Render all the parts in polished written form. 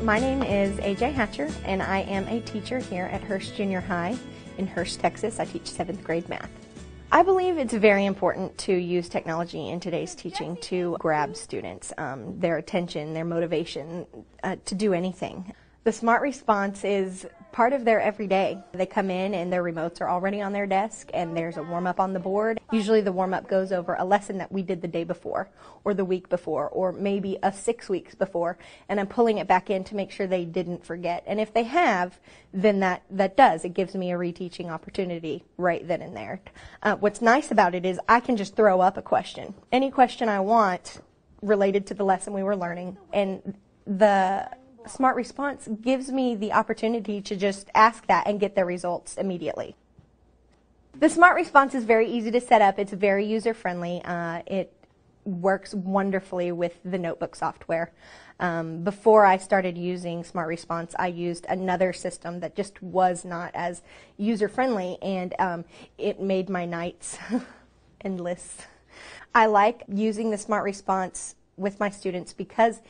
My name is AJ Hatcher, and I am a teacher here at Hurst Junior High in Hurst, Texas. I teach 7th grade math. I believe it's very important to use technology in today's teaching to grab students, their attention, their motivation to do anything. The Smart Response is part of their everyday. They come in and their remotes are already on their desk and there's a warm-up on the board. Usually the warm-up goes over a lesson that we did the day before or the week before or maybe 6 weeks before, and I'm pulling it back in to make sure they didn't forget. And if they have, then that does. It gives me a reteaching opportunity right then and there. What's nice about it is I can just throw up a question, any question I want related to the lesson we were learning, and the Smart Response gives me the opportunity to just ask that and get the results immediately. The Smart Response is very easy to set up. It's very user-friendly. It works wonderfully with the notebook software. Before I started using Smart Response, I used another system that just was not as user-friendly, and it made my nights endless. I like using the Smart Response with my students because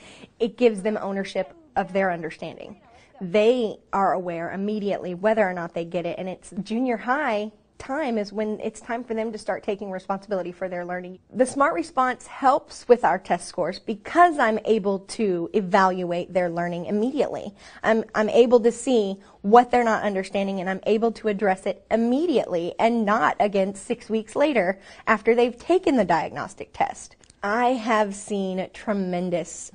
it gives them ownership of their understanding. They are aware immediately whether or not they get it, and it's junior high time is when it's time for them to start taking responsibility for their learning. The Smart Response helps with our test scores because I'm able to evaluate their learning immediately. I'm able to see what they're not understanding, and I'm able to address it immediately and not again 6 weeks later after they've taken the diagnostic test. I have seen tremendous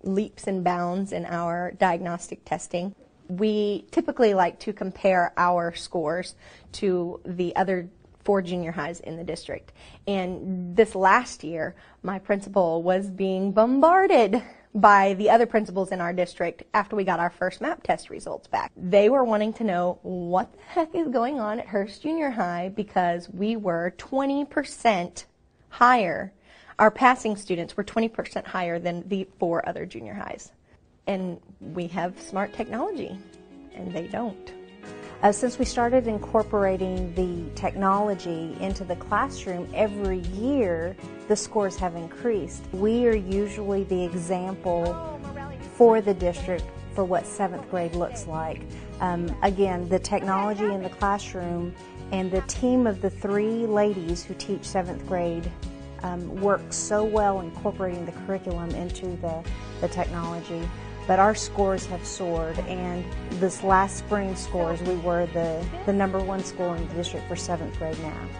leaps and bounds in our diagnostic testing. We typically like to compare our scores to the other 4 junior highs in the district. And this last year, my principal was being bombarded by the other principals in our district after we got our first MAP test results back. They were wanting to know what the heck is going on at Hurst Junior High because we were 20% higher. Our passing students were 20% higher than the 4 other junior highs. And we have smart technology, and they don't. Since we started incorporating the technology into the classroom, every year the scores have increased. We are usually the example for the district for what 7th grade looks like. Again, the technology in the classroom and the team of the 3 ladies who teach 7th grade works so well incorporating the curriculum into the technology. But our scores have soared, and this last spring scores, we were the #1 school in the district for 7th grade math.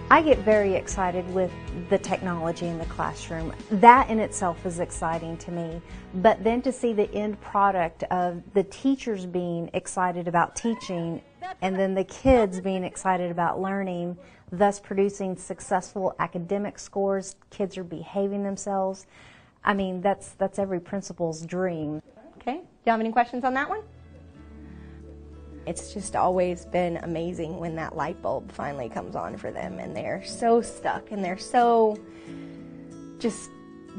I get very excited with the technology in the classroom. That in itself is exciting to me. But then to see the end product of the teachers being excited about teaching and then the kids being excited about learning, thus producing successful academic scores, kids are behaving themselves. I mean, that's every principal's dream. Okay, do you have any questions on that one? It's just always been amazing when that light bulb finally comes on for them and they're so stuck and they're so just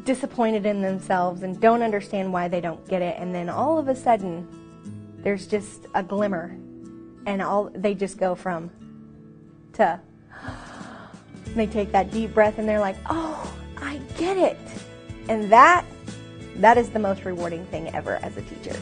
disappointed in themselves and don't understand why they don't get it, and then all of a sudden there's just a glimmer and they just go from to, they take that deep breath and they're like, oh, I get it. And that is the most rewarding thing ever as a teacher.